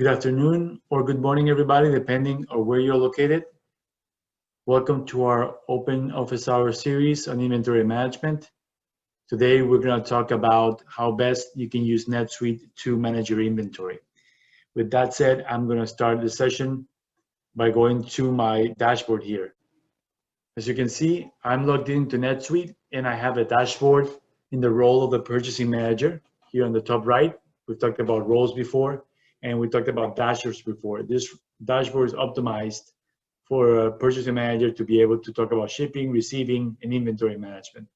Good afternoon or good morning, everybody, depending on where you're located. Welcome to our open office hour series on inventory management. Today, we're going to talk about how best you can use NetSuite to manage your inventory. With that said, I'm going to start the session by going to my dashboard here. As you can see, I'm logged into NetSuite and I have a dashboard in the role of the purchasing manager here on the top right. We've talked about roles before. And we talked about dashboards before. This dashboard is optimized for a purchasing manager to be able to talk about shipping, receiving, and inventory management.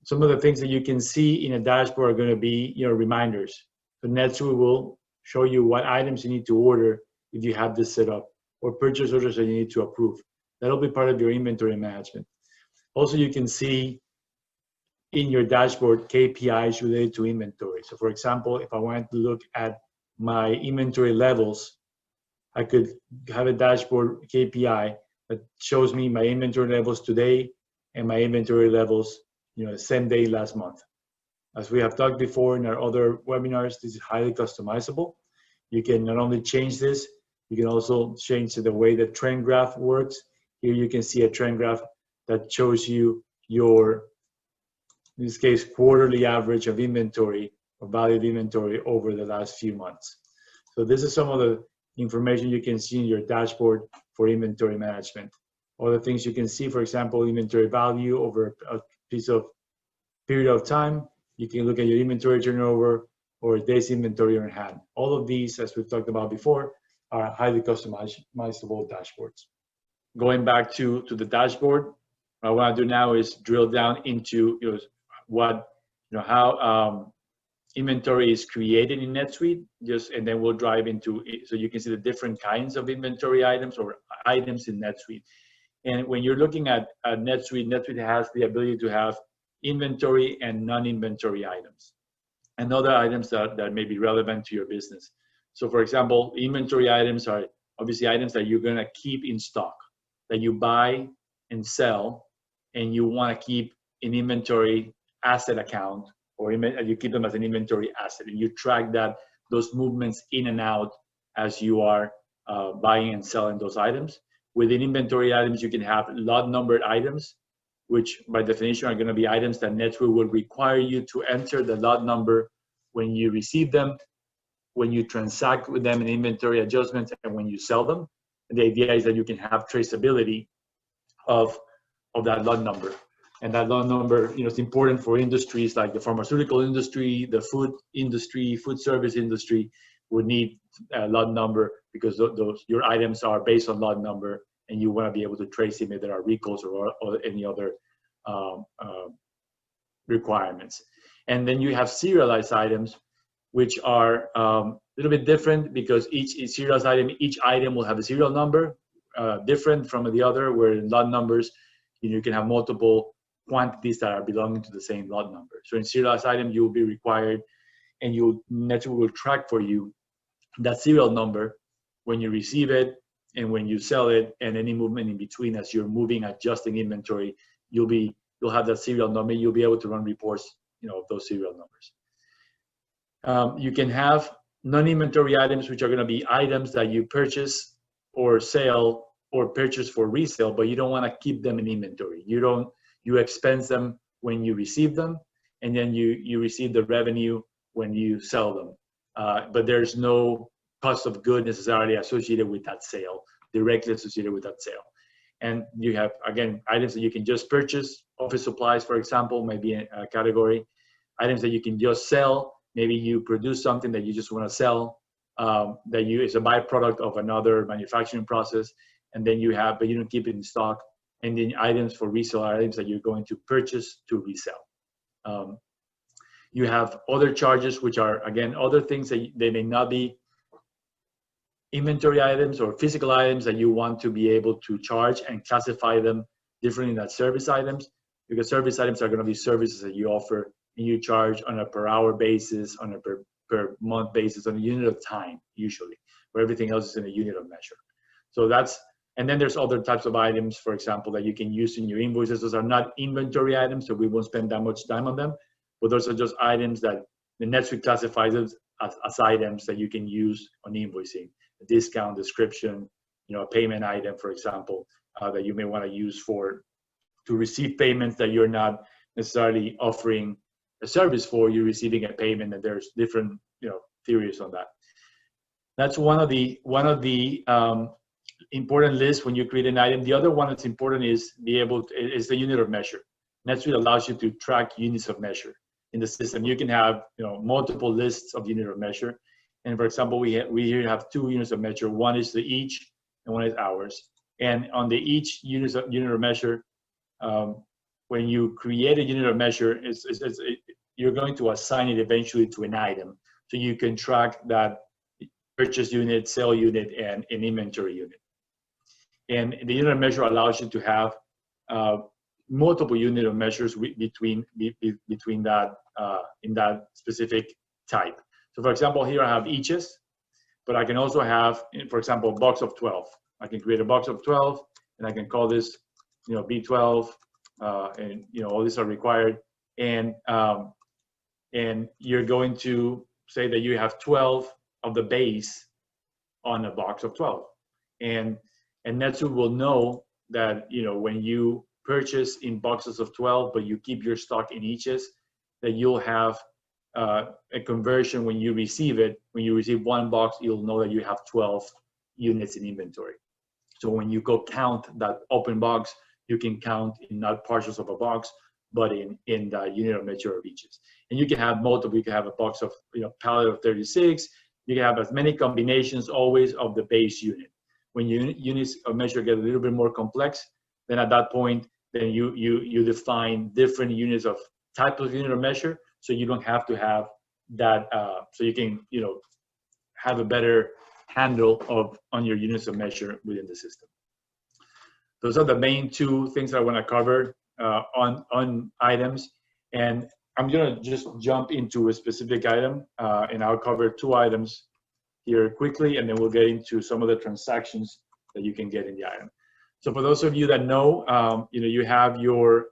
Some of the things that you can see in a dashboard are going to be reminders. So NetSuite will show you what items you need to order if you have this set up, or purchase orders that you need to approve. That'll be part of your inventory management. Also, you can see in your dashboard KPIs related to inventory. So for example, if I wanted to look at my inventory levels, I could have a dashboard KPI that shows me my inventory levels today and my inventory levels, the same day last month. As we have talked before in our other webinars, this is highly customizable. You can not only change this, you can also change the way the trend graph works. Here you can see a trend graph that shows you your, in this case, quarterly average of inventory or value of inventory over the last few months. So this is some of the information you can see in your dashboard for inventory management. Other things you can see, for example, inventory value over a period of time. You can look at your inventory turnover or days inventory on hand. All of these, as we've talked about before, are highly customizable dashboards. Going back to the dashboard, what I want to do now is drill down into how inventory is created in NetSuite, and then we'll drive into it so you can see the different kinds of inventory items or items in NetSuite. And when you're looking at NetSuite, NetSuite has the ability to have inventory and non-inventory items and other items that may be relevant to your business. So for example, inventory items are obviously items that you're going to keep in stock, that you buy and sell, and you want to keep an inventory asset account, or you keep them as an inventory asset, and you track those movements in and out as you are buying and selling those items. Within inventory items, you can have lot numbered items, which by definition are going to be items that NetSuite will require you to enter the lot number when you receive them, when you transact with them in inventory adjustments, and when you sell them. And the idea is that you can have traceability of that lot number. And that lot number, is important for industries like the pharmaceutical industry, the food industry, food service industry would need a lot number because your items are based on lot number, and you want to be able to trace them if there are recalls or any other requirements. And then you have serialized items, which are a little bit different because each serialized item, each item will have a serial number different from the other, where in lot numbers, you can have multiple quantities that are belonging to the same lot number. So in serialized item, you will be required, and NetSuite will track for you that serial number when you receive it and when you sell it, and any movement in between as you're moving, adjusting inventory, you'll have that serial number. You'll be able to run reports, of those serial numbers. You can have non-inventory items, which are going to be items that you purchase or sell or purchase for resale, but you don't want to keep them in inventory. You expense them when you receive them, and then you receive the revenue when you sell them. But there's no cost of good necessarily associated with that sale, directly associated with that sale. And you have, again, items that you can just purchase. Office supplies, for example, may be a category. Items that you can just sell. Maybe you produce something that you just want to sell, it's a byproduct of another manufacturing process, and then but you don't keep it in stock. And then items for resale are items that you're going to purchase to resell. You have other charges, which are, again, other things that they may not be inventory items or physical items that you want to be able to charge and classify them differently than service items, because service items are going to be services that you offer and you charge on a per hour basis, on a per month basis, on a unit of time, usually, where everything else is in a unit of measure. So and then there's other types of items, for example, that you can use in your invoices. Those are not inventory items, so we won't spend that much time on them, but those are just items that the NetSuite classifies as items that you can use on invoicing. A discount, description, a payment item, for example, that you may want to use to receive payments that you're not necessarily offering a service for. You're receiving a payment, and there's different theories on that. That's one of the important lists when you create an item. The other one that's important is the unit of measure. NetSuite allows you to track units of measure in the system. You can have multiple lists of unit of measure, and for example, we here have 2 units of measure. One is the each, and one is hours. And on the each unit of measure, when you create a unit of measure, you're going to assign it eventually to an item, so you can track that purchase unit, sale unit, and an inventory unit. And the unit of measure allows you to have multiple unit of measures between that in that specific type. So for example, here I have eaches, but I can also have, for example, a box of 12. I can create a box of 12, and I can call this, B12, and all these are required. And you're going to say that you have 12 of the base on a box of 12, and NetSuite will know that when you purchase in boxes of 12, but you keep your stock in eaches, that you'll have a conversion when you receive it. When you receive one box, you'll know that you have 12 units in inventory. So when you go count that open box, you can count in not parcels of a box, but in the unit of measure of eaches. And you can have multiple. You can have a box of pallet of 36. You can have as many combinations always of the base unit. When units of measure get a little bit more complex, then at that point, then you define different units of type of unit of measure, so you don't have to have that. So you can have a better handle on your units of measure within the system. Those are the main 2 things I want to cover on items, and I'm gonna just jump into a specific item, and I'll cover 2 items here quickly, and then we'll get into some of the transactions that you can get in the item. So for those of you that know, you have your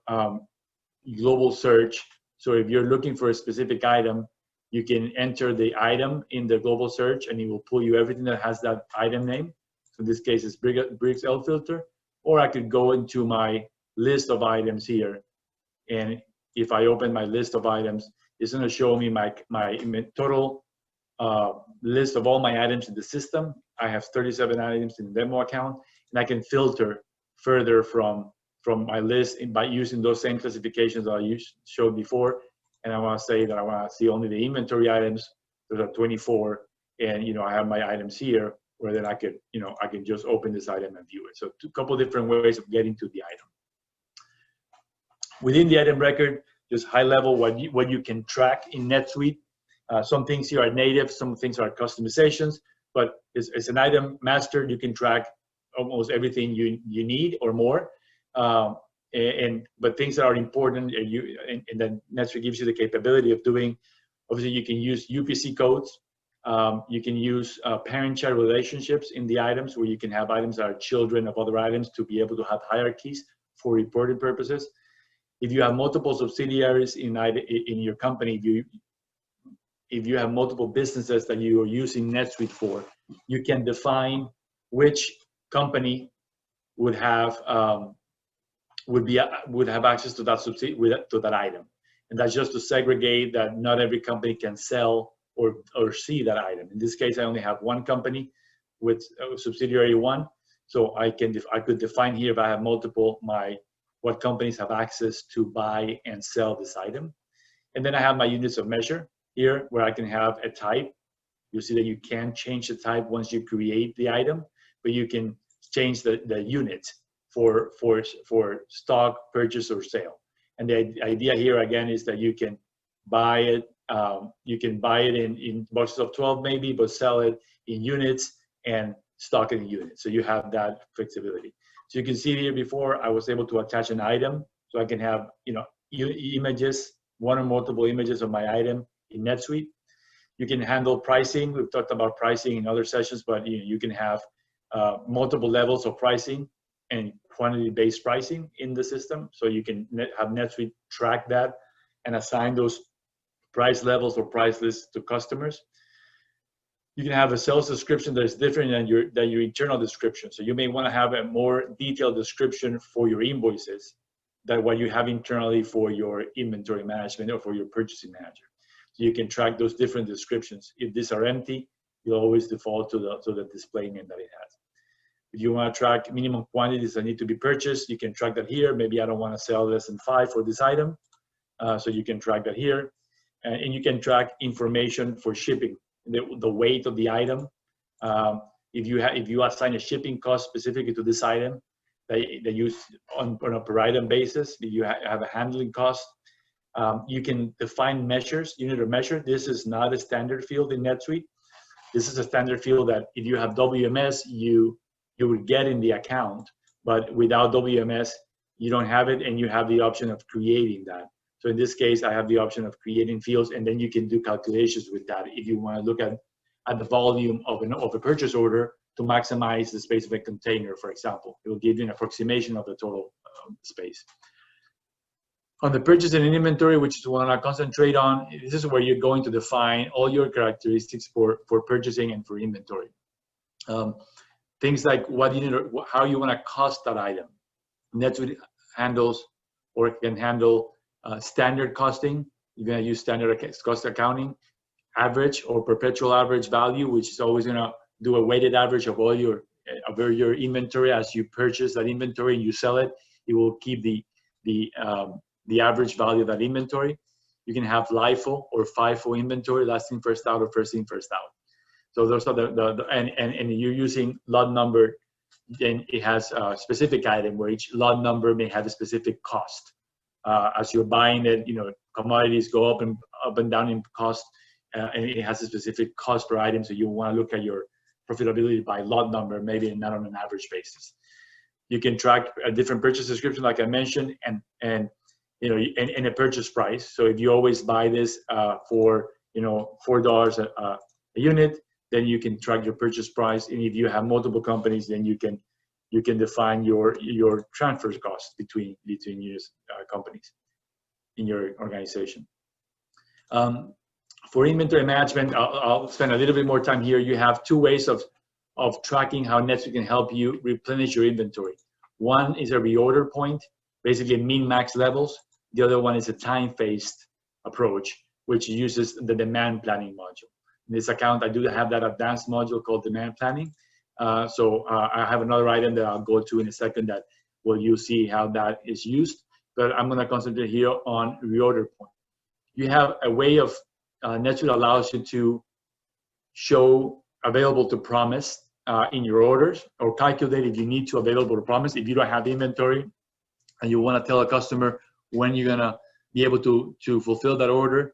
global search. So if you're looking for a specific item, you can enter the item in the global search, and it will pull you everything that has that item name. So in this case, it's Briggs L filter. Or I could go into my list of items here, and if I open my list of items, it's going to show me my total list of all my items in the system. I have 37 items in the demo account, and I can filter further from my list by using those same classifications that I showed before. And I want to say that I want to see only the inventory items. There's a 24, and I have my items here, where then I could I can just open this item and view it. So a couple different ways of getting to the item. Within the item record, just high level what you can track in NetSuite. Some things here are native, some things are customizations, but it's an item master. You can track almost everything you need or more. But things that are important, and then NetSuite gives you the capability of doing. Obviously, you can use UPC codes. You can use parent-child relationships in the items, where you can have items that are children of other items to be able to have hierarchies for reporting purposes. If you have multiple subsidiaries in your company, if you have multiple businesses that you are using NetSuite for, you can define which company would have access to that item, and that's just to segregate that not every company can sell or see that item. In this case, I only have one company with subsidiary 1, so I could define here, if I have multiple, what companies have access to buy and sell this item. And then I have my units of measure here, where I can have a type. You'll see that you can change the type once you create the item, but you can change the unit for stock, purchase, or sale. And the idea here again is that you can buy it. You can buy it in boxes of 12 maybe, but sell it in units and stock it in units. So you have that flexibility. So you can see here before, I was able to attach an item, so I can have images, one or multiple images of my item in NetSuite. You can handle pricing. We've talked about pricing in other sessions, but you can have multiple levels of pricing and quantity-based pricing in the system. So you can have NetSuite track that and assign those price levels or price lists to customers. You can have a sales description that is different than your internal description. So you may want to have a more detailed description for your invoices than what you have internally for your inventory management or for your purchasing manager. So you can track those different descriptions. If these are empty, you'll always default to the display name that it has. If you want to track minimum quantities that need to be purchased, you can track that here. Maybe I don't want to sell less than 5 for this item, so you can track that here. And you can track information for shipping, the weight of the item. If you assign a shipping cost specifically to this item, they use on a per item basis. If you have a handling cost, you can define measures, unit of measure. This is not a standard field in NetSuite. This is a standard field that if you have WMS, you would get in the account, but without WMS, you don't have it, and you have the option of creating that. So in this case, I have the option of creating fields, and then you can do calculations with that if you want to look at the volume of a purchase order to maximize the space of a container, for example. It will give you an approximation of the total space. On the purchasing and inventory, which is what I concentrate on, this is where you're going to define all your characteristics for purchasing and for inventory. Things like how you want to cost that item. NetSuite handles or can handle standard costing. You're going to use standard cost accounting, average or perpetual average value, which is always going to do a weighted average of all your inventory. As you purchase that inventory and you sell it, it will keep the average value of that inventory. You can have LIFO or FIFO inventory, last in, first out, or first in, first out. So those are and you're using lot number, then it has a specific item where each lot number may have a specific cost. As you're buying it, commodities go up and down in cost, and it has a specific cost per item. So you want to look at your profitability by lot number, maybe not on an average basis. You can track a different purchase description, like I mentioned, and a purchase price. So if you always buy this for $4 a unit, then you can track your purchase price. And if you have multiple companies, then you can define your transfer costs between companies in your organization. For inventory management, I'll spend a little bit more time here. You have two ways of tracking how NetSuite can help you replenish your inventory. One is a reorder point, basically min-max levels. The other one is a time-phased approach, which uses the demand planning module. In this account, I do have that advanced module called demand planning. So I have another item that I'll go to in a second that you'll see how that is used. But I'm going to concentrate here on reorder point. You have a way of NetSuite allows you to show available to promise in your orders, or calculate if you need to available to promise. If you don't have inventory and you want to tell a customer when you're going to be able to fulfill that order,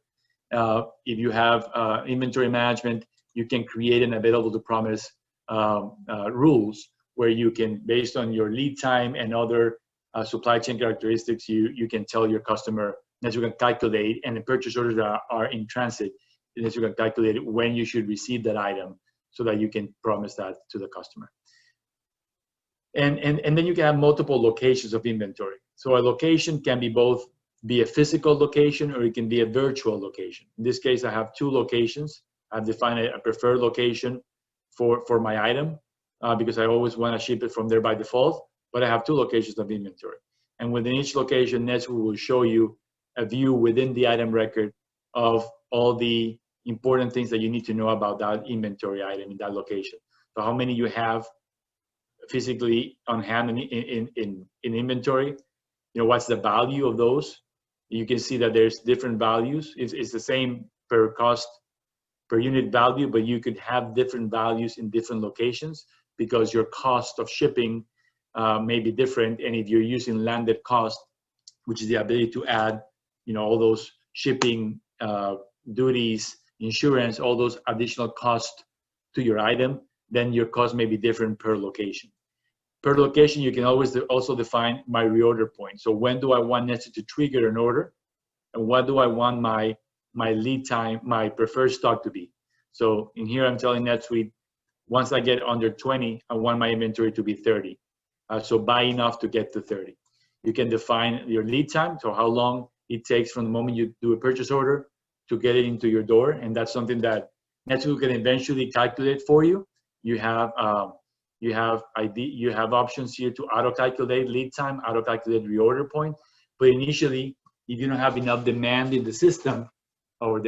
if you have inventory management, you can create an available to promise rules where you can, based on your lead time and other supply chain characteristics, you can tell your customer that you can calculate, and the purchase orders that are in transit, that you can calculate when you should receive that item so that you can promise that to the customer. And then you can have multiple locations of inventory. So a location can be a physical location, or it can be a virtual location. In this case, I have two locations. I've defined a preferred location for my item because I always want to ship it from there by default, but I have two locations of inventory. And within each location, NetSuite will show you a view within the item record of all the important things that you need to know about that inventory item in that location. So how many you have physically on hand in inventory, what's the value of those? You can see that there's different values. It's the same per unit value, but you could have different values in different locations because your cost of shipping may be different. And if you're using landed cost, which is the ability to add, all those shipping duties, insurance, all those additional costs to your item, then your cost may be different per location. Per location, you can always also define my reorder point. So when do I want NetSuite to trigger an order? And what do I want my lead time, my preferred stock to be? So in here, I'm telling NetSuite, once I get under 20, I want my inventory to be 30. So buy enough to get to 30. You can define your lead time, so how long it takes from the moment you do a purchase order to get it into your door. And that's something that NetSuite can eventually calculate for you. You have options here to auto-calculate lead time, auto-calculate reorder point. But initially, if you don't have enough demand in the system or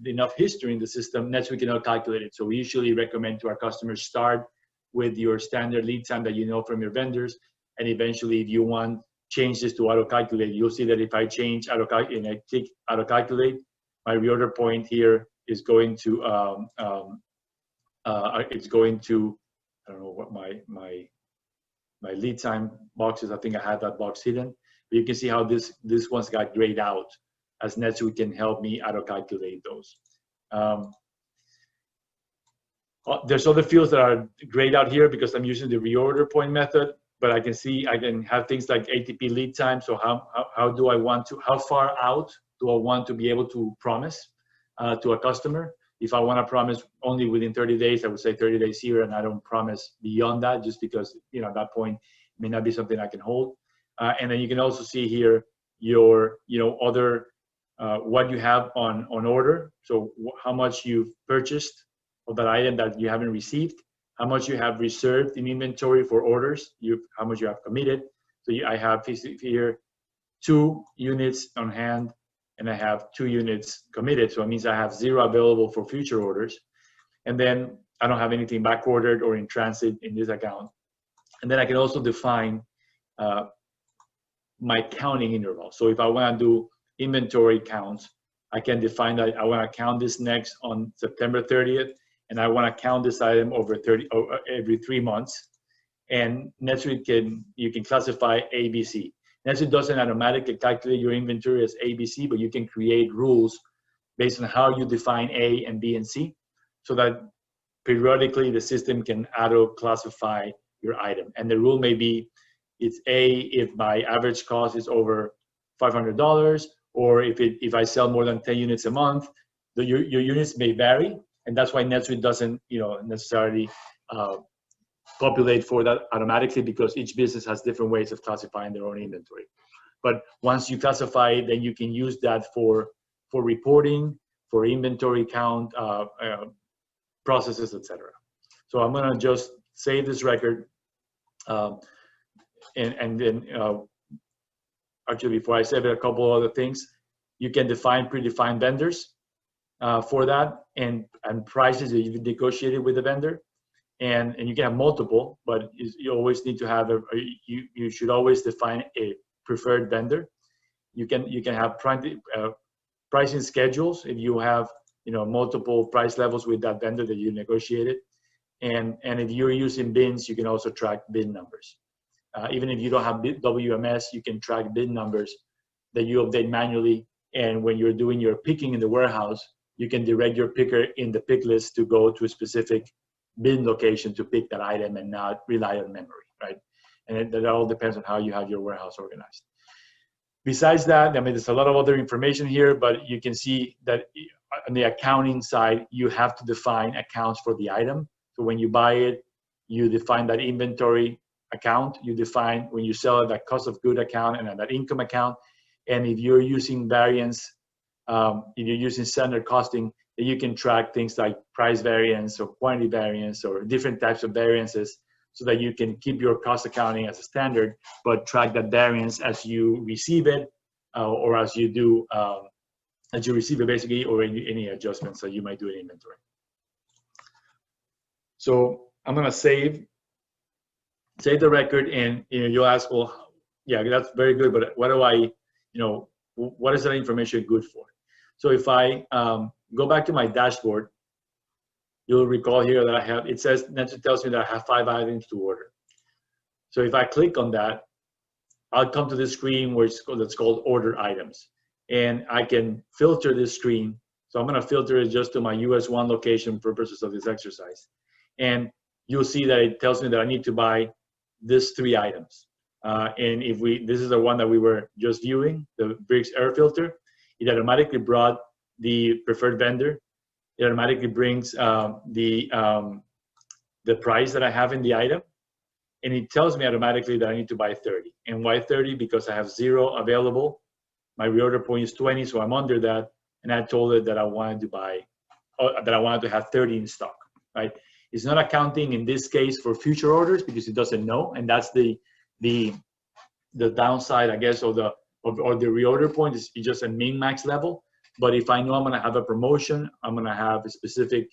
enough history in the system, NetSuite cannot calculate it. So we usually recommend to our customers start with your standard lead time that you know from your vendors, and eventually, if you want change this to auto-calculate, you'll see that if I change auto-calculate and I click auto-calculate, my reorder point here is going to it's going to, I don't know what my lead time box is. I think I had that box hidden, but you can see how this one's got grayed out, as NetSuite can help me auto-calculate those. There's other fields that are grayed out here because I'm using the reorder point method, but I can see I can have things like ATP lead time. So how far out do I want to be able to promise to a customer? If I want to promise only within 30 days, I would say 30 days here, and I don't promise beyond that, just because at that point it may not be something I can hold. And then you can also see here your other what you have on order. So how much you've purchased of that item that you haven't received, how much you have reserved in inventory for orders, how much you have committed. So I have here 2 units on hand, and I have 2 units committed. So it means I have 0 available for future orders. And then I don't have anything back ordered or in transit in this account. And then I can also define my counting interval. So if I want to do inventory counts, I can define that I want to count this next on September 30th, and I want to count this item every 3 months. And NetSuite you can classify ABC. NetSuite doesn't automatically calculate your inventory as ABC, but you can create rules based on how you define A and B and C, so that periodically the system can auto-classify your item. And the rule may be, it's A if my average cost is over $500, or if I sell more than 10 units a month. Your units may vary, and that's why NetSuite doesn't necessarily populate for that automatically, because each business has different ways of classifying their own inventory. But once you classify it, then you can use that for reporting, for inventory count processes, etc. So I'm going to just save this record, and then actually, before I save it, a couple other things. You can define predefined vendors for that, and prices that you've negotiated with the vendor. And you can have multiple, but you always need to have you should always define a preferred vendor. You can have pricing schedules if you have multiple price levels with that vendor that you negotiated, and if you're using bins, you can also track bin numbers. Even if you don't have WMS, you can track bin numbers that you update manually. And when you're doing your picking in the warehouse, you can direct your picker in the pick list to go to a specific bin location to pick that item and not rely on memory, right? And that all depends on how you have your warehouse organized. Besides that, I mean, there's a lot of other information here, but you can see that on the accounting side, you have to define accounts for the item. So when you buy it, you define that inventory account. You define when you sell it, that cost of good account and that income account. And if you're using variance, if you're using standard costing, then you can track things like price variance or quantity variance or different types of variances, so that you can keep your cost accounting as a standard, but track that variance as you receive it, or as you do, as you receive it basically, or any adjustments that you might do in inventory. So I'm gonna save the record, and you'll ask, well, yeah, that's very good, but what do I, what is that information good for? So if I go back to my dashboard, you'll recall here that it says, NetSuite tells me that I have 5 items to order. So if I click on that, I'll come to this screen where it's called order items. And I can filter this screen. So I'm gonna filter it just to my US 1 location for purposes of this exercise. And you'll see that it tells me that I need to buy these 3 items. And this is the one that we were just viewing, the Briggs air filter. It automatically brought the preferred vendor. It automatically brings the price that I have in the item. And it tells me automatically that I need to buy 30. And why 30? Because I have 0 available. My reorder point is 20, so I'm under that. And I told it that I wanted to buy that I wanted to have 30 in stock, right? It's not accounting in this case for future orders because it doesn't know, and that's the downside, I guess, or the reorder point is just a min max level. But if I know I'm going to have a promotion, I'm going to have a specific,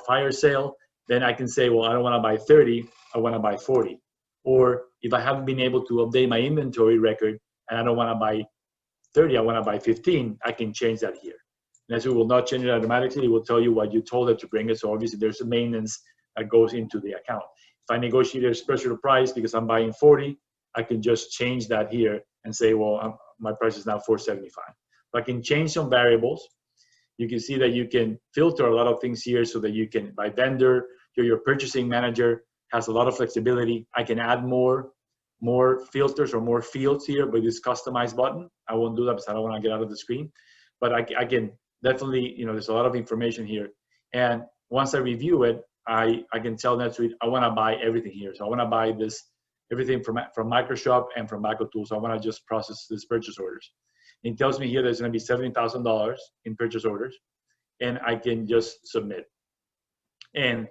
fire sale, then I can say, well, I don't want to buy 30, I want to buy 40. Or if I haven't been able to update my inventory record and I don't want to buy 30, I want to buy 15, I can change that here. NetSuite will not change it automatically. It will tell you what you told it to bring it. So obviously there's a maintenance that goes into the account. If I negotiate a special price because I'm buying 40, I can just change that here and say, well, my price is now 475. But I can change some variables. You can see that you can filter a lot of things here so that you can, by vendor, your purchasing manager has a lot of flexibility. I can add more filters or more fields here with this customize button. I won't do that because I don't want to get out of the screen. But I can definitely, there's a lot of information here. And once I review it, I can tell NetSuite, I want to buy everything here. So I want to buy this, everything from Microshop and from Baco Tools. So I want to just process this purchase orders. It tells me here there's going to be $70,000 in purchase orders, and I can just submit. And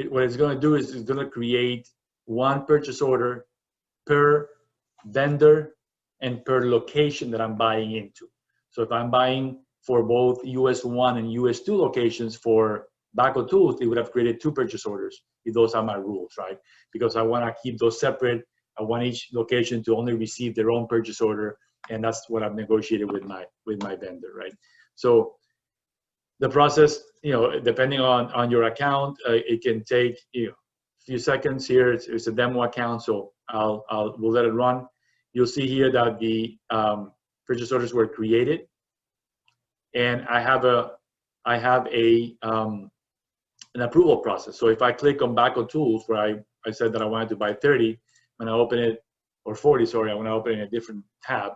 what it's going to do is it's going to create one purchase order per vendor and per location that I'm buying into. So if I'm buying for both US 1 and US 2 locations for Baco Tools, it would have created 2 purchase orders if those are my rules, right? Because I want to keep those separate. I want each location to only receive their own purchase order, and that's what I've negotiated with my vendor, right? So the process, depending on your account, it can take a few seconds here. It's a demo account, so we'll let it run. You'll see here that the purchase orders were created, and I have an approval process. So if I click on Baco Tools, where I said that I wanted to buy 30, when I open it, or 40, sorry, I want to open it in a different tab.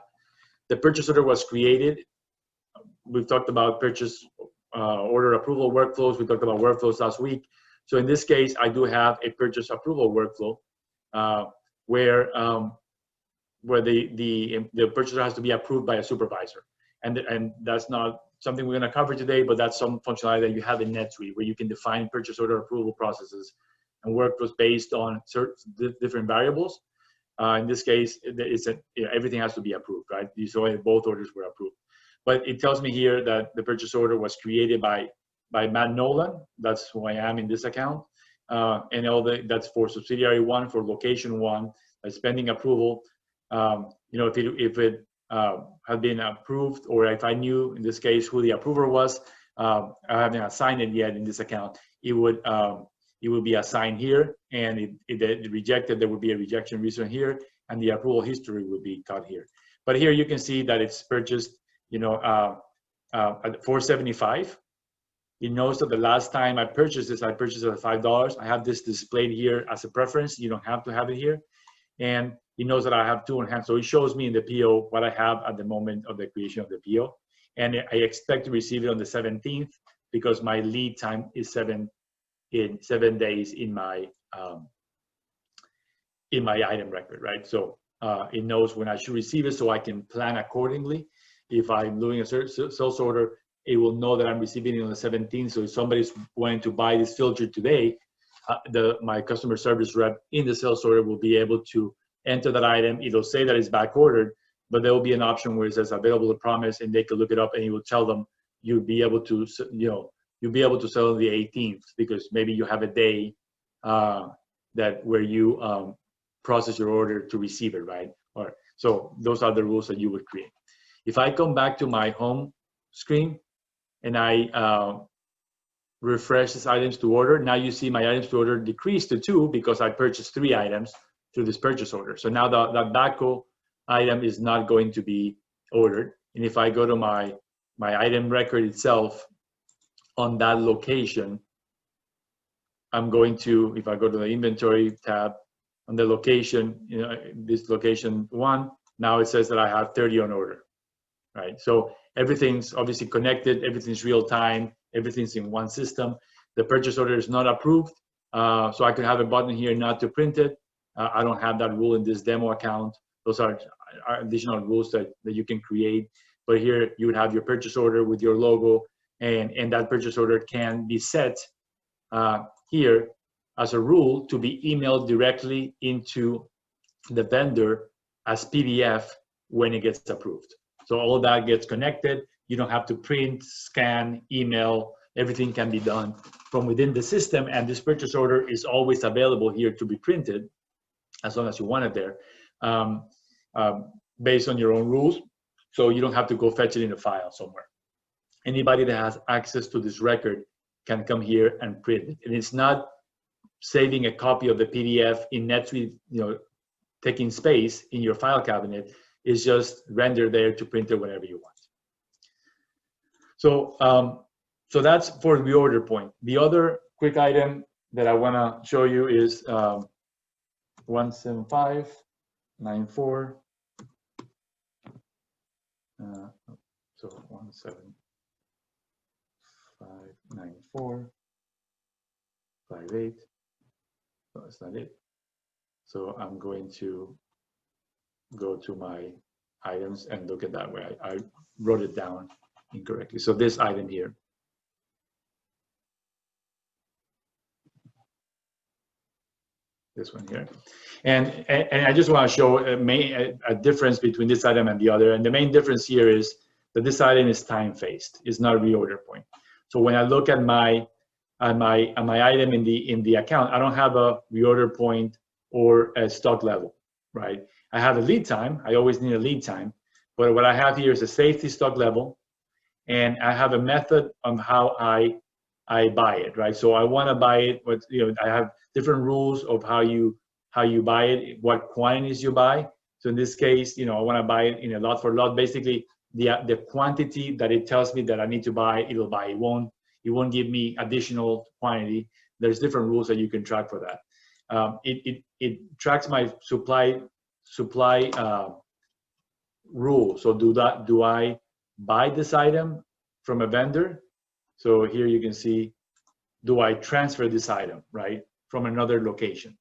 The purchase order was created. We've talked about purchase order approval workflows. We talked about workflows last week. So in this case, I do have a purchase approval workflow where the purchaser has to be approved by a supervisor. And that's not something we're going to cover today, but that's some functionality that you have in NetSuite where you can define purchase order approval processes and workflows based on certain different variables. In this case, everything has to be approved, right? You saw both orders were approved. But it tells me here that the purchase order was created by Matt Nolan. That's who I am in this account. And that's for subsidiary 1, for location 1, pending approval. If it had been approved, or if I knew in this case who the approver was, I haven't assigned it yet in this account. It would be assigned here, and it rejected. There would be a rejection reason here, and the approval history would be cut here. But here you can see that it's purchased, at $475. It knows that the last time I purchased this, I purchased it at $5. I have this displayed here as a preference. You don't have to have it here. And it knows that I have 2 on hand. So it shows me in the PO what I have at the moment of the creation of the PO. And I expect to receive it on the 17th because my lead time is 7 days in my item record, right? So it knows when I should receive it, so I can plan accordingly. If I'm doing a sales order, it will know that I'm receiving it on the 17th. So if somebody's wanting to buy this filter today, my customer service rep in the sales order will be able to enter that item. It'll say that it's back ordered, but there will be an option where it says available to promise, and they can look it up, and it will tell them you'll be able to sell on the 18th because maybe you have a day where you process your order to receive it, right? So those are the rules that you would create. If I come back to my home screen and I refresh these items to order, now you see my items to order decreased to 2 because I purchased 3 items through this purchase order. So now that Baco item is not going to be ordered. And if I go to my item record itself on that location, I'm going to, if I go to the inventory tab on the location, this location 1, now it says that I have 30 on order, right? So everything's obviously connected, everything's real time, everything's in one system. The purchase order is not approved, so I could have a button here not to print it. I don't have that rule in this demo account. Those are additional rules that you can create. But here you would have your purchase order with your logo and that purchase order can be set here as a rule to be emailed directly into the vendor as PDF when it gets approved. So all that gets connected. You don't have to print, scan, email. Everything can be done from within the system, and this purchase order is always available here to be printed as long as you want it there, based on your own rules. So you don't have to go fetch it in a file somewhere. Anybody that has access to this record can come here and print it. And it's not saving a copy of the PDF in NetSuite, taking space in your file cabinet. It's just rendered there to print it whenever you want. So, so that's for the reorder point. The other quick item that I want to show you is 17594. So 1759458. No, that's not it. So I'm going to go to my items and look at that way. I wrote it down incorrectly. So this item here. This one here. And I just want to show a difference between this item and the other. And the main difference here is that this item is time-phased. It's not a reorder point. So when I look at my item in the account, I don't have a reorder point or a stock level, right? I have a lead time. I always need a lead time. But what I have here is a safety stock level, and I have a method on how I buy it, right? So I want to buy it, but I have different rules of how you buy it, what quantities you buy. So in this case, I want to buy it in a lot for lot. Basically, the quantity that it tells me that I need to buy, it'll buy. It won't give me additional quantity. There's different rules that you can track for that. It tracks my supply rule. So do I buy this item from a vendor? So here you can see, do I transfer this item, right, from another location?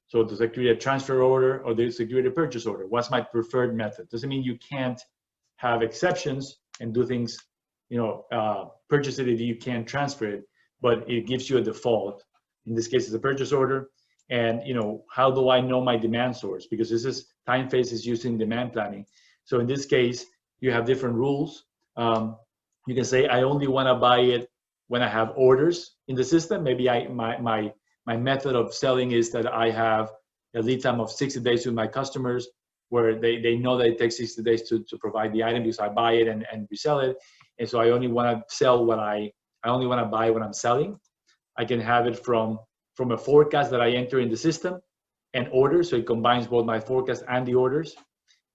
So does it create a transfer order or does it create a purchase order? What's my preferred method? Doesn't mean you can't have exceptions and do things, purchase it if you can't transfer it, but it gives you a default. In this case, it's a purchase order. And how do I know my demand source? Because this is time phase is using demand planning. So in this case, you have different rules. You can say I only want to buy it when I have orders in the system. Maybe my method of selling is that I have a lead time of 60 days with my customers, where they know that it takes 60 days to provide the item because I buy it and resell it. And so I only want to sell what I only want to buy when I'm selling. I can have it from a forecast that I enter in the system and orders. So it combines both my forecast and the orders.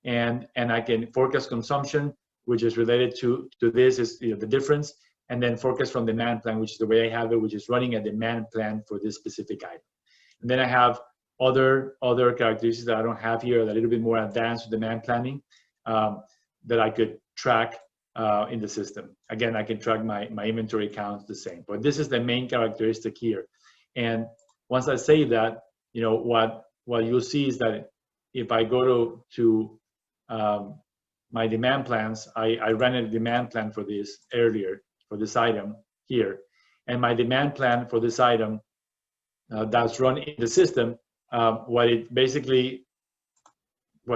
And I can forecast consumption, which is related to this is the difference. And then forecast from demand plan, which is the way I have it, which is running a demand plan for this specific item. And then I have other characteristics that I don't have here, a little bit more advanced demand planning that I could track in the system. Again, I can track my inventory counts the same, but this is the main characteristic here. And once I say that, what you'll see is that if I go to my demand plans, I ran a demand plan for this earlier, for this item here. And my demand plan for this item that's run in the system, what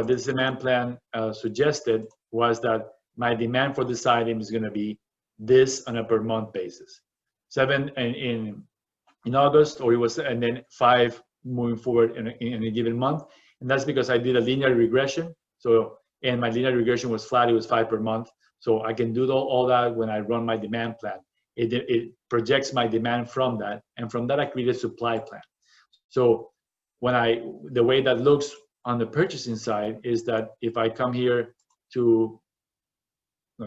this demand plan suggested was that my demand for this item is going to be this on a per month basis. 7 in August, or it was, and then 5 moving forward in a given month. And that's because I did a linear regression. So, and my linear regression was flat, it was 5 per month. So I can do all that when I run my demand plan. It projects my demand from that, and from that I create a supply plan. So the way that looks on the purchasing side is that if I come here to,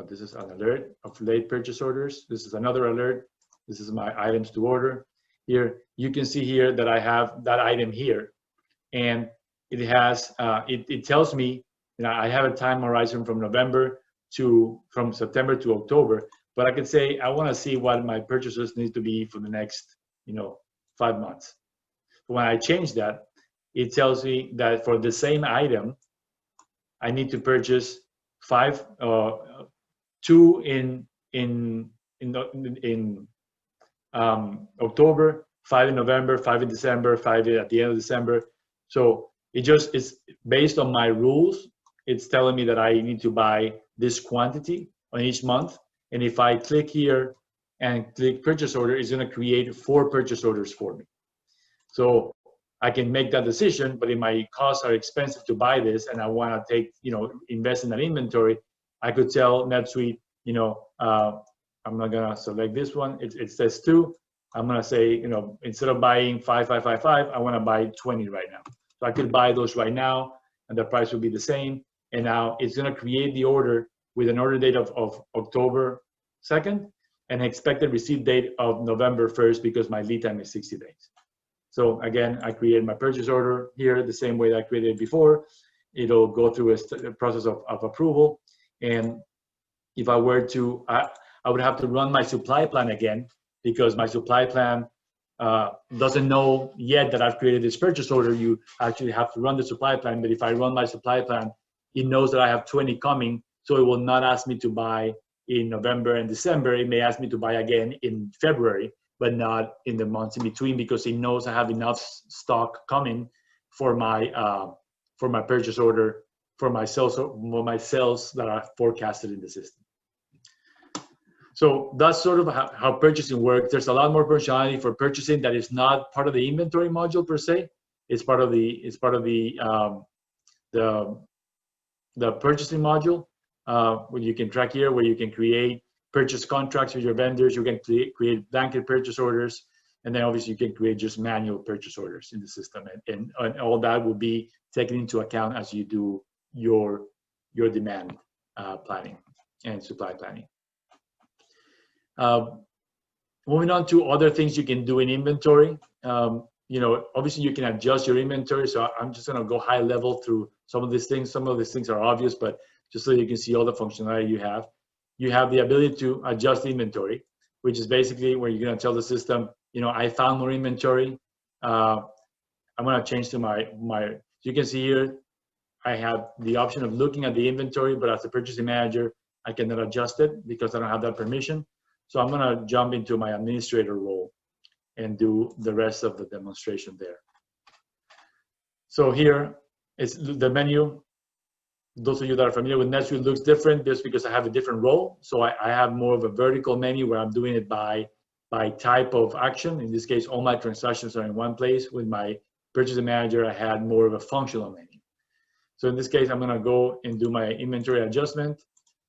this is an alert of late purchase orders. This is another alert. This is my items to order. Here, you can see here that I have that item here, and it has, it tells me, I have a time horizon from September to October, but I can say, I want to see what my purchases need to be for the next, 5 months. When I change that, it tells me that for the same item, I need to purchase 2 in in October, 5 in November, 5 in December, 5 at the end of December. So it's based on my rules. It's telling me that I need to buy this quantity on each month. And if I click here and click purchase order, it's going to create 4 purchase orders for me. So I can make that decision, but if my costs are expensive to buy this and I want to take, invest in that inventory, I could tell NetSuite, I'm not going to select this one. It says 2. I'm going to say, instead of buying 5, I want to buy 20 right now. So I could buy those right now and the price will be the same. And now it's going to create the order with an order date of October 2nd and expected receipt date of November 1st because my lead time is 60 days. So again, I created my purchase order here the same way that I created it before. It'll go through a process of approval. And if I were to, I would have to run my supply plan again because my supply plan doesn't know yet that I've created this purchase order. You actually have to run the supply plan. But if I run my supply plan, it knows that I have 20 coming. So it will not ask me to buy in November and December. It may ask me to buy again in February, but not in the months in between because it knows I have enough stock coming for my purchase order, for my sales that are forecasted in the system. So that's sort of how purchasing works. There's a lot more functionality for purchasing that is not part of the inventory module per se. It's part of the purchasing module, where you can track here, where you can create purchase contracts with your vendors. You can create blanket purchase orders, and then obviously you can create just manual purchase orders in the system, and all that will be taken into account as you do your demand planning and supply planning. Moving on to other things you can do in inventory. Obviously you can adjust your inventory. So I'm just going to go high level through some of these things. Some of these things are obvious, but just so you can see all the functionality you have. You have the ability to adjust inventory, which is basically where you're going to tell the system, I found more inventory. I'm going to change to my, you can see here, I have the option of looking at the inventory, but as a purchasing manager, I cannot adjust it because I don't have that permission. So I'm going to jump into my administrator role and do the rest of the demonstration there. So here is the menu. Those of you that are familiar with NetSuite, looks different just because I have a different role. So I have more of a vertical menu where I'm doing it by type of action. In this case, all my transactions are in one place. With my purchasing manager, I had more of a functional menu. So in this case, I'm going to go and do my inventory adjustment.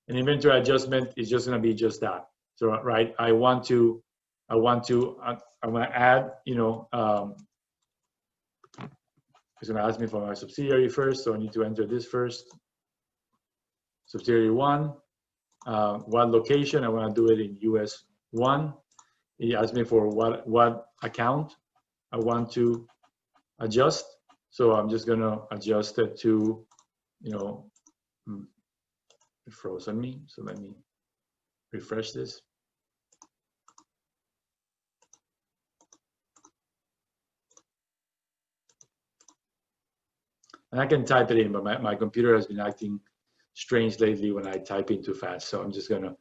And inventory adjustment is just going to be just that. So right, I want to add, it's going to ask me for my subsidiary first, so I need to enter this first. Subsidiary 1, what location? I want to do it in US 1. He asked me for what account I want to adjust. So I'm just going to adjust it to, it froze on me. So let me refresh this. And I can type it in, but my computer has been acting strange lately when I type in too fast. So I'm just gonna,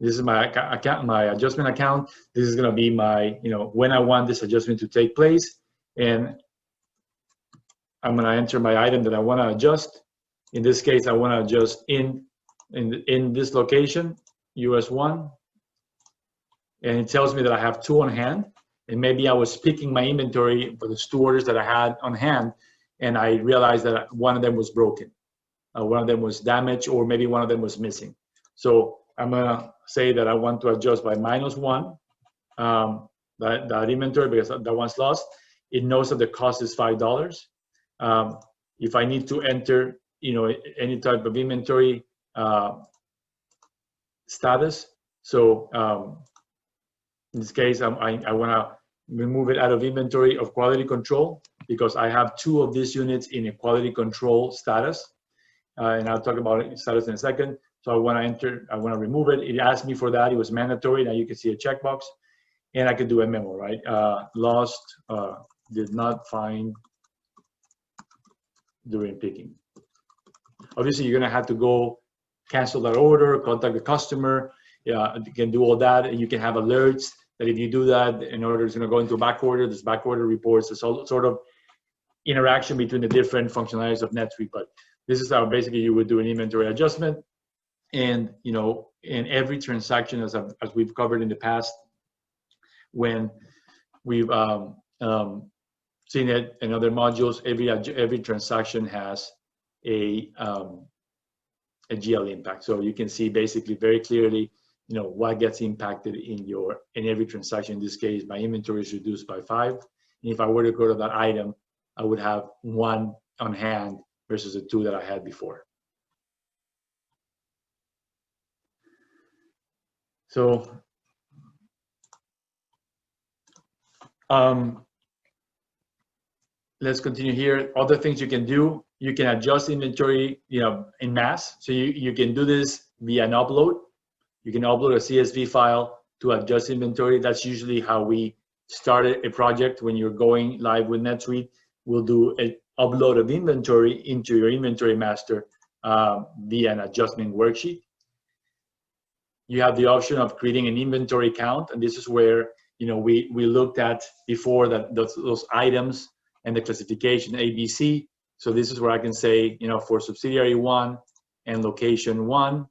this is my account, my adjustment account. This is gonna be my, when I want this adjustment to take place, and I'm gonna enter my item that I want to adjust. In this case, I want to adjust in this location, US 1, and it tells me that I have 2 on hand, and maybe I was picking my inventory for the 2 orders that I had on hand, and I realized that one of them was broken. One of them was damaged, or maybe one of them was missing. So I'm gonna say that I want to adjust by -1 that inventory because that one's lost. It knows that the cost is $5. If I need to enter, any type of inventory status, so in this case, I want to remove it out of inventory of quality control because I have 2 of these units in a quality control status. And I'll talk about status in a second. So I want to remove it. It asked me for that. It was mandatory. Now you can see a checkbox. And I could do a memo, right? Lost, did not find during picking. Obviously, you're going to have to go cancel that order, contact the customer. you can do all that. You can have alerts that if you do that, in order it's going to go into back order. This back order reports a sort of interaction between the different functionalities of NetSuite. But this is how basically you would do an inventory adjustment. And in every transaction, as we've covered in the past, when we've seen it in other modules, every transaction has a GL impact. So you can see basically very clearly, what gets impacted in every transaction. In this case, my inventory is reduced by 5. And if I were to go to that item, I would have 1 on hand versus the 2 that I had before. So let's continue here. Other things you can do, you can adjust inventory, in mass. So you can do this via an upload. You can upload a CSV file to adjust inventory. That's usually how we started a project. When you're going live with NetSuite, we'll do an upload of inventory into your inventory master via an adjustment worksheet. You have the option of creating an inventory count, and this is where we looked at before that those items and the classification ABC. So this is where I can say, for subsidiary 1 and location 1,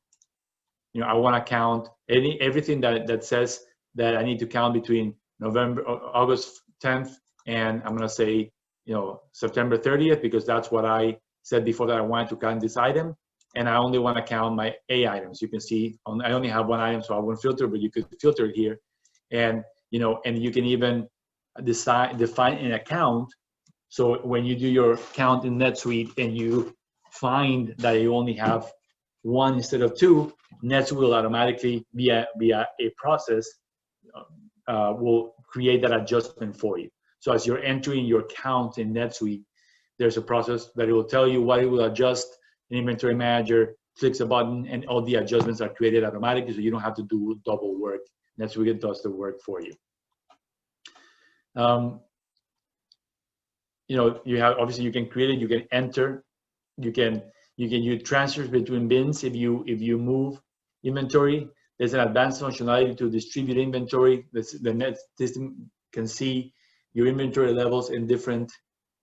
I want to count everything that says that I need to count between August 10th and I'm going to say, September 30th, because that's what I said before that I wanted to count this item. And I only want to count my A items. You can see I only have 1 item, so I won't filter, but you could filter it here. And, and you can even define an account. So when you do your count in NetSuite and you find that you only have 1 instead of 2, NetSuite will automatically, via a process, will create that adjustment for you. So as you're entering your count in NetSuite, there's a process that it will tell you what it will adjust. An inventory manager clicks a button and all the adjustments are created automatically, so you don't have to do double work. NetSuite does the work for you. You have, obviously you can create it, you can enter, you can use transfers between bins if you move inventory. There's an advanced functionality to distribute inventory. The net system can see your inventory levels in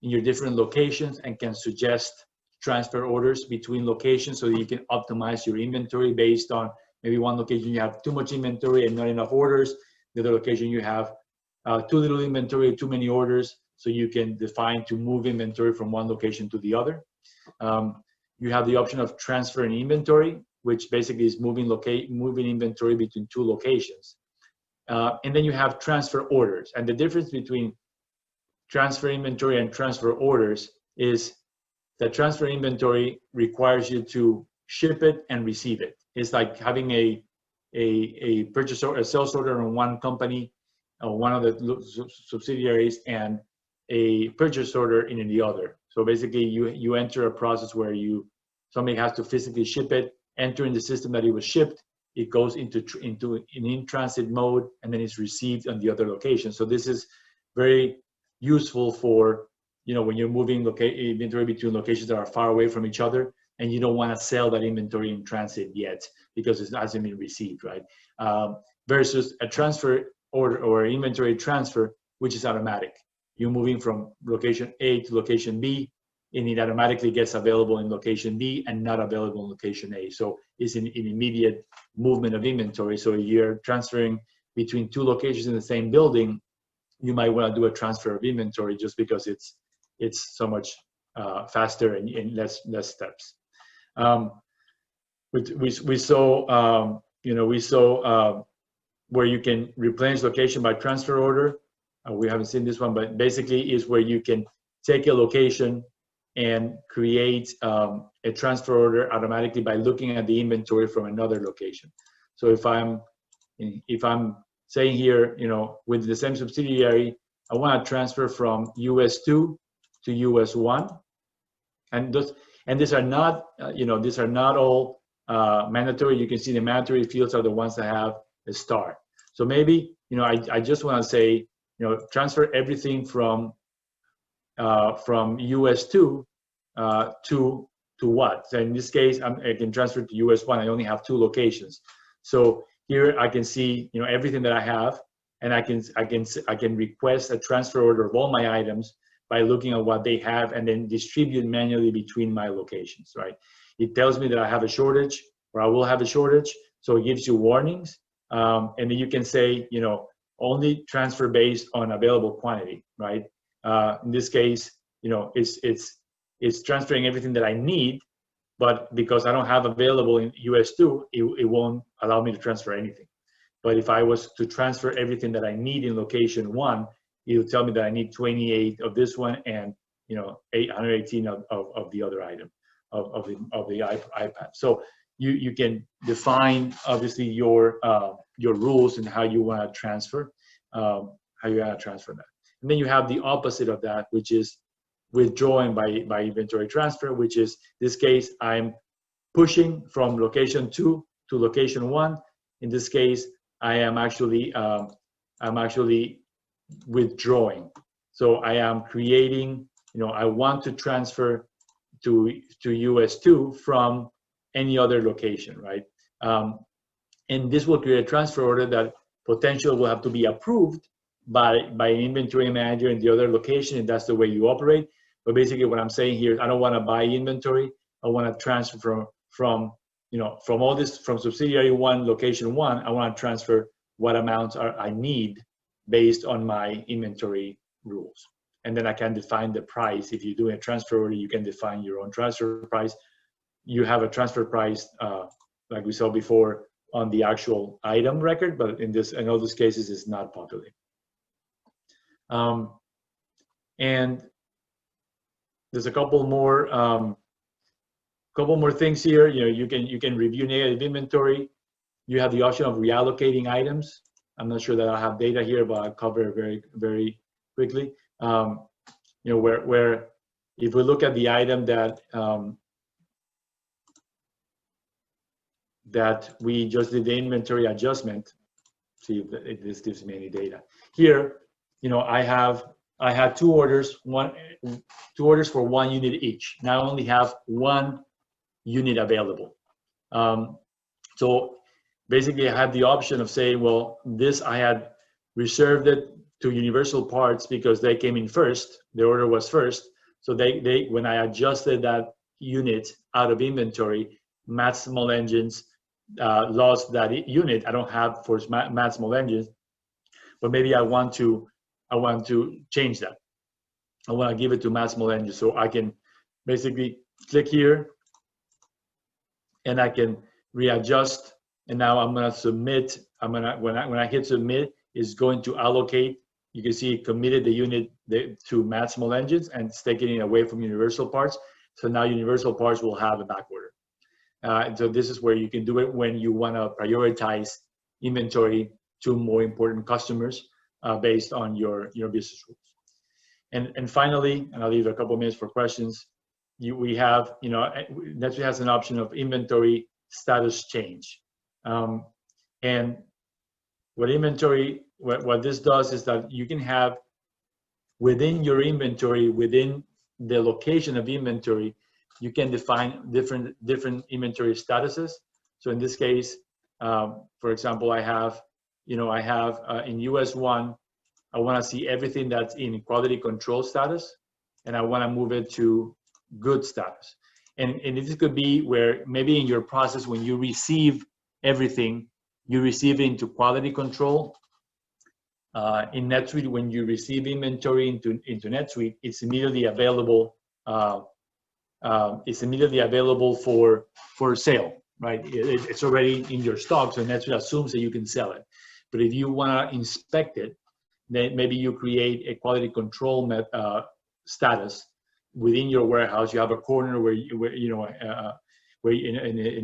your different locations and can suggest transfer orders between locations so that you can optimize your inventory based on maybe one location you have too much inventory and not enough orders. The other location you have too little inventory, too many orders. So you can define to move inventory from one location to the other. You have the option of transferring inventory, which basically is moving inventory between 2 locations. And then you have transfer orders. And the difference between transfer inventory and transfer orders is that transfer inventory requires you to ship it and receive it. It's like having a purchase order, a sales order in one company, one of the subsidiaries, and a purchase order in the other. So basically, you enter a process where somebody has to physically ship it, enter in the system that it was shipped. It goes into an in-transit mode, and then it's received on the other location. So this is very useful for when you're moving inventory between locations that are far away from each other, and you don't want to sell that inventory in transit yet because it hasn't been received, right? Versus a transfer order or inventory transfer, which is automatic. You're moving from location A to location B, and it automatically gets available in location B and not available in location A. So it's an immediate movement of inventory. So if you're transferring between 2 locations in the same building, you might want to do a transfer of inventory just because it's so much faster and less steps. We saw where you can replenish location by transfer order. We haven't seen this one, but basically is where you can take a location and create a transfer order automatically by looking at the inventory from another location. So if I'm saying here, with the same subsidiary, I want to transfer from US 2 to US 1, and these are not these are not all mandatory. You can see the mandatory fields are the ones that have a star. So maybe I just want to say transfer everything from US 2 to what? So in this case, I can transfer to US 1. I only have 2 locations. So here I can see, everything that I have, and I can request a transfer order of all my items by looking at what they have and then distribute manually between my locations, right? It tells me that I have a shortage or I will have a shortage, so it gives you warnings, and then you can say, only transfer based on available quantity, right? In this case, it's transferring everything that I need, but because I don't have available in US2, it won't allow me to transfer anything. But if I was to transfer everything that I need in location 1, it'll tell me that I need 28 of this one and 818 of the other item of the iPad. So you can define obviously your rules and how you want to transfer that. And then you have the opposite of that, which is withdrawing by inventory transfer, which is this case I'm pushing from location 2 to location 1. In this case, I am actually withdrawing. So I am creating, I want to transfer to US2 from any other location, right? And this will create a transfer order that potentially will have to be approved by an inventory manager in the other location, and that's the way you operate. But basically what I'm saying here is I don't want to buy inventory. I want to transfer from all this, from subsidiary 1, location 1, I want to transfer what amounts I need based on my inventory rules. And then I can define the price. If you're doing a transfer order, you can define your own transfer price. You have a transfer price, like we saw before, on the actual item record, but in all these cases, it's not populated. And there's a couple more things here. You can review negative inventory. You have the option of reallocating items. I'm not sure that I have data here, but I'll cover it very, very quickly. Where if we look at the item that we just did the inventory adjustment, see if this gives me any data. Here, I had 2 orders, 2 orders for 1 unit each. Now I only have 1 unit available. So basically I had the option of saying, well, this I had reserved it to Universal Parts because they came in first, the order was first. So they when I adjusted that unit out of inventory, Matt Small Engines lost that unit. I don't have for Matt Small Engines, but maybe I want to change that. I want to give it to Matt Small Engines, so I can basically click here and I can readjust. And now I'm going to submit. When I hit submit, it's going to allocate. You can see it committed the unit to Matt Small Engines and it's taking it away from Universal Parts. So now Universal Parts will have a back order. So this is where you can do it when you want to prioritize inventory to more important customers based on your business rules. And finally, and I'll leave a couple minutes for questions. We have, NetSuite has an option of inventory status change. And what this does is that you can have within your inventory, within the location of inventory, you can define different inventory statuses. So in this case, for example, I have in US1, I want to see everything that's in quality control status, and I want to move it to good status. And this could be where maybe in your process, when you receive everything, you receive it into quality control. In NetSuite, when you receive inventory into NetSuite, it's immediately available. It's immediately available for sale, right? It's already in your stock, so NetSuite assumes that you can sell it. But if you want to inspect it, then maybe you create a quality control status within your warehouse. You have a corner where in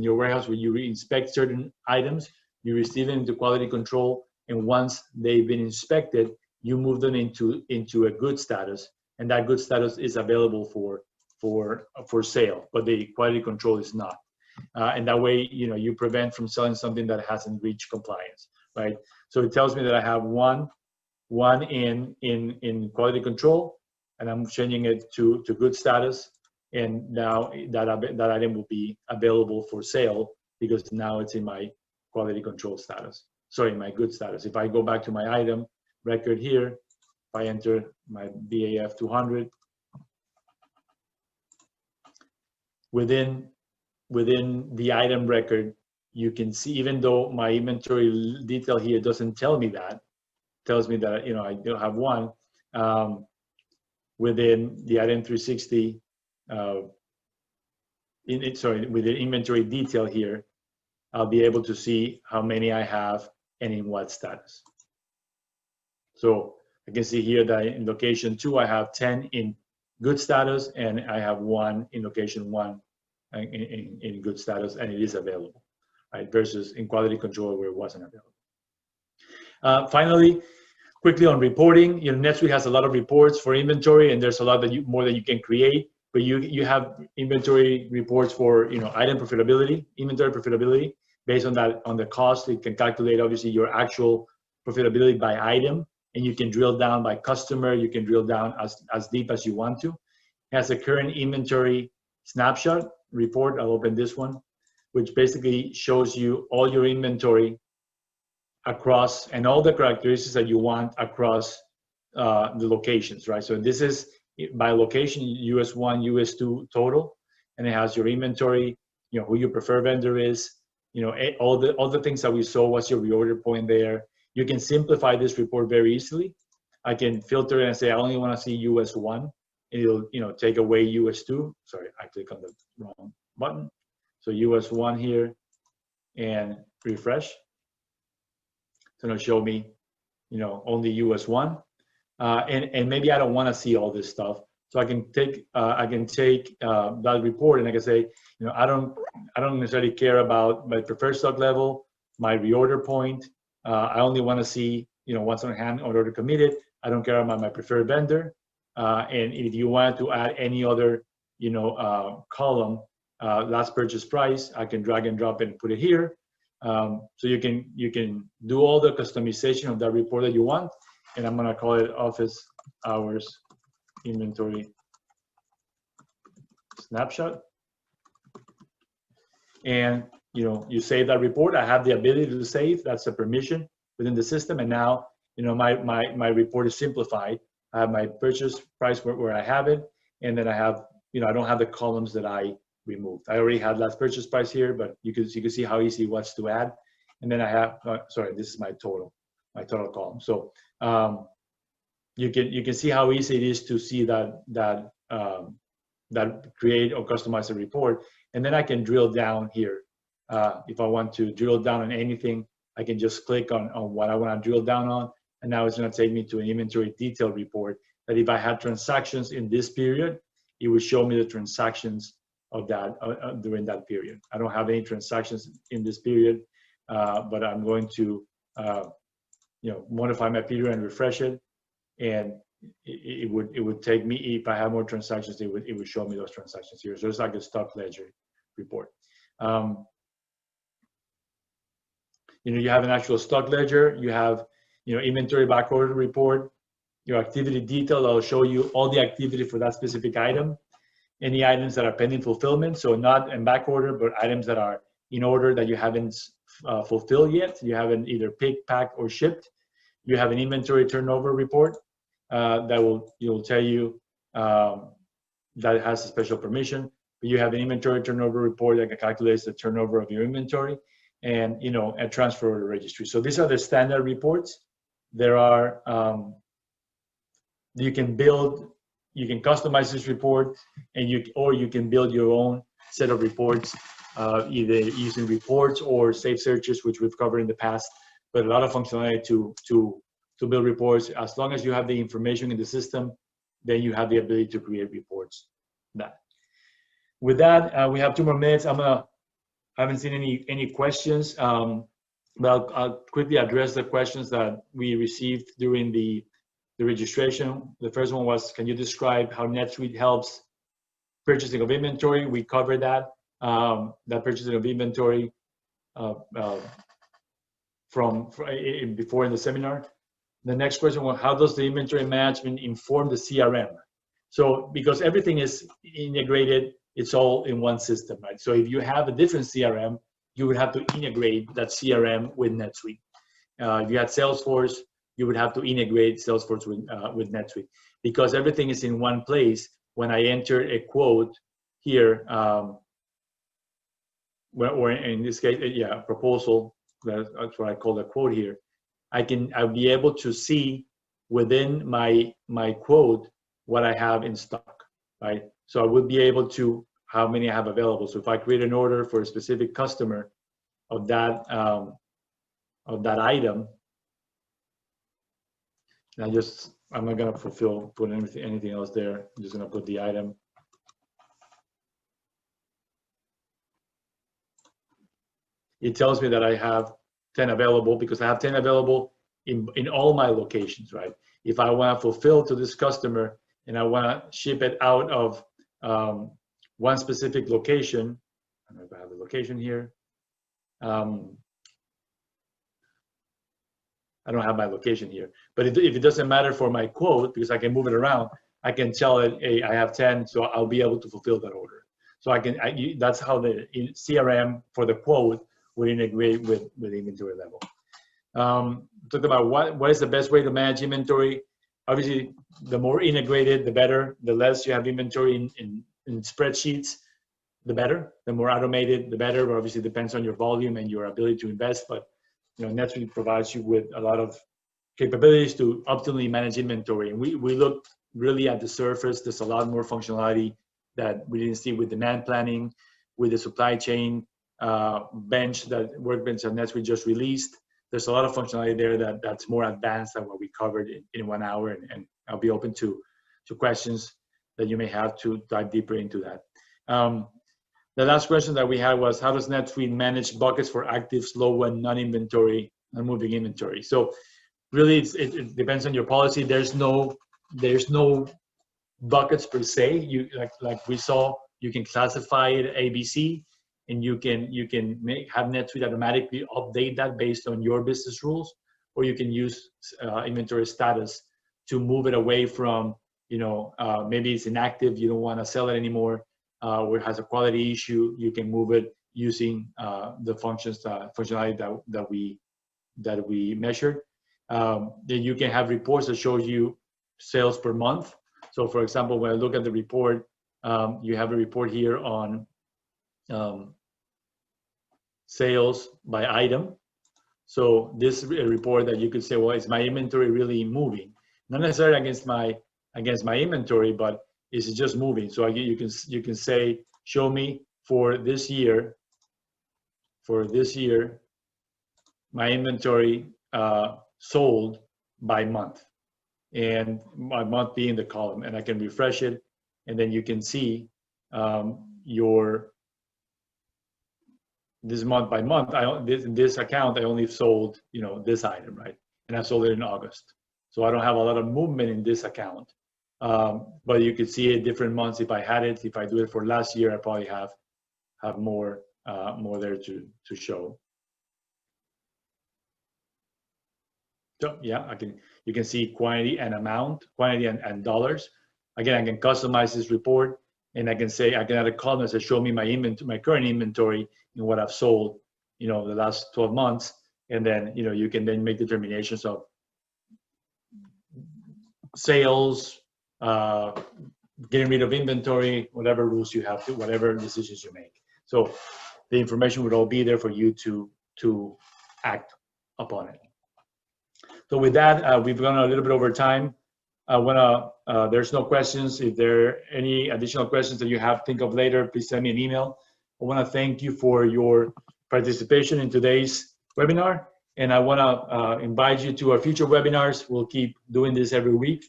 your warehouse where you inspect certain items, you receive them into quality control, and once they've been inspected, you move them into a good status, and that good status is available for sale, but the quality control is not. And that way, you prevent from selling something that hasn't reached compliance, right? So it tells me that I have one in quality control, and I'm changing it to good status, and now that item will be available for sale because now it's in my quality control status. Sorry, my good status. If I go back to my item record here, if I enter my BAF 200, within the item record, you can see, even though my inventory detail here doesn't tell me that, tells me that, you know, I don't have one, within the item 360, with the inventory detail here, I'll be able to see how many I have and in what status. So I can see here that in location 2, I have 10 in good status, and I have 1 in location 1 in good status, and it is available, right? Versus in quality control where it wasn't available. Finally, quickly on reporting, you know, NetSuite has a lot of reports for inventory, and there's a lot more that you can create. But you have inventory reports for, you know, item profitability, inventory profitability. Based on that, on the cost, it can calculate obviously your actual profitability by item, and you can drill down by customer. You can drill down as deep as you want to. It has a current inventory snapshot report. I'll open this one, which basically shows you all your inventory across and all the characteristics that you want across the locations, right? So this is by location, US 1, US 2 total, and it has your inventory, you know, who your preferred vendor is, you know, all the things that we saw. What's your reorder point there? You can simplify this report very easily. I can filter it and say I only want to see US 1, and it'll, you know, take away US 2. Sorry, I click on the wrong button. So US 1 here, and refresh. So it'll show me, you know, only US 1. And maybe I don't want to see all this stuff, so I can take that report, and I can say, you know, I don't necessarily care about my preferred stock level, my reorder point. I only want to see, you know, what's on hand or order committed. I don't care about my preferred vendor. And if you want to add any other, you know, column, last purchase price, I can drag and drop and put it here. So you can do all the customization of that report that you want. And I'm gonna call it office hours inventory snapshot. And, you know, you save that report. I have the ability to save. That's a permission within the system. And now, you know, my report is simplified. I have my purchase price where I have it, and then I have, you know, I don't have the columns that I removed. I already had last purchase price here, but you can see how easy it was to add. And then I have, sorry, this is my total column. So you can see how easy it is to see that create or customize a report. And then I can drill down here. If I want to drill down on anything, I can just click on what I want to drill down on. And now it's going to take me to an inventory detail report that if I had transactions in this period, it would show me the transactions of that during that period. I don't have any transactions in this period, but I'm going to you know, modify my period and refresh it, and it would take me, if I have more transactions, it would show me those transactions here. So it's like a stock ledger report. You know, you have an actual stock ledger. You have, you know, inventory backorder report, your activity detail that will show you all the activity for that specific item, any items that are pending fulfillment, so not in back order, but items that are in order that you haven't fulfilled yet, you haven't either picked, packed, or shipped. You have an inventory turnover report that will tell you that it has a special permission. But you have an inventory turnover report that calculates the turnover of your inventory, and, you know, a transfer order registry. So these are the standard reports. There are you can customize this report, and you can build your own set of reports, either using reports or safe searches, which we've covered in the past. But a lot of functionality to build reports. As long as you have the information in the system, then you have the ability to create reports. With that, we have 2 more minutes. I haven't seen any questions, but I'll quickly address the questions that we received during the registration. The first one was, can you describe how NetSuite helps purchasing of inventory? We covered that purchasing of inventory before in the seminar. The next question was, how does the inventory management inform the CRM? So because everything is integrated, it's all in one system, right? So if you have a different CRM, you would have to integrate that CRM with NetSuite. If you had Salesforce, you would have to integrate Salesforce with NetSuite, because everything is in one place. When I enter a quote here, or in this case, yeah, proposal, that's what I call a quote here. I'll be able to see within my quote what I have in stock, right? So I would be able to how many I have available. So if I create an order for a specific customer of that item, I'm not gonna put anything else there. I'm just gonna put the item. It tells me that I have 10 available because I have 10 available in all my locations, right? If I want to fulfill to this customer and I want to ship it out of one specific location, I don't know if I have the location here. I don't have my location here, but if it doesn't matter for my quote, because I can move it around, I can tell it, hey, I have 10, so I'll be able to fulfill that order. So that's how the CRM for the quote would integrate with inventory level. Talk about what is the best way to manage inventory. Obviously, the more integrated, the better. The less you have inventory in spreadsheets, the better. The more automated, the better. But obviously, it depends on your volume and your ability to invest. But NetSuite provides you with a lot of capabilities to optimally manage inventory. And we looked really at the surface. There's a lot more functionality that we didn't see with demand planning, with the supply chain workbench that NetSuite just released. There's a lot of functionality there that's more advanced than what we covered in 1 hour, and I'll be open to questions that you may have to dive deeper into that. The last question that we had was, how does NetSuite manage buckets for active, slow, and non-moving inventory? So really, it depends on your policy. There's no buckets per se. Like we saw, you can classify it ABC, and you can have NetSuite automatically update that based on your business rules, or you can use inventory status to move it away from, maybe it's inactive, you don't want to sell it anymore, or it has a quality issue. You can move it using the functionality that we measured. Then you can have reports that show you sales per month. So for example, when I look at the report, you have a report here on sales by item. So this report that you could say, well, is my inventory really moving? Not necessarily against my inventory, but is it just moving? So you can say, show me for this year, my inventory sold by month, and my month being the column, and I can refresh it, and then you can see this month by month, this account, I only sold, this item, right? And I sold it in August. So I don't have a lot of movement in this account. But you could see it different months. If I had it, if I do it for last year, I probably have more there to show. So yeah, you can see quantity and amount, quantity and dollars. Again, I can customize this report, and I can add a column that says, show me my current inventory and what I've sold, the last 12 months. And then, you can then make determinations of sales, getting rid of inventory, whatever rules you have, whatever decisions you make. So the information would all be there for you to act upon it. So with that, we've gone a little bit over time. There's no questions. If there are any additional questions that you have, think of later, please send me an email. I want to thank you for your participation in today's webinar, and I want to invite you to our future webinars. We'll keep doing this every week.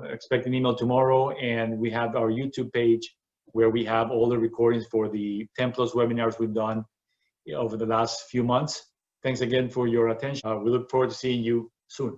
Expect an email tomorrow, and we have our YouTube page where we have all the recordings for the 10+ webinars we've done over the last few months. Thanks again for your attention. We look forward to seeing you soon.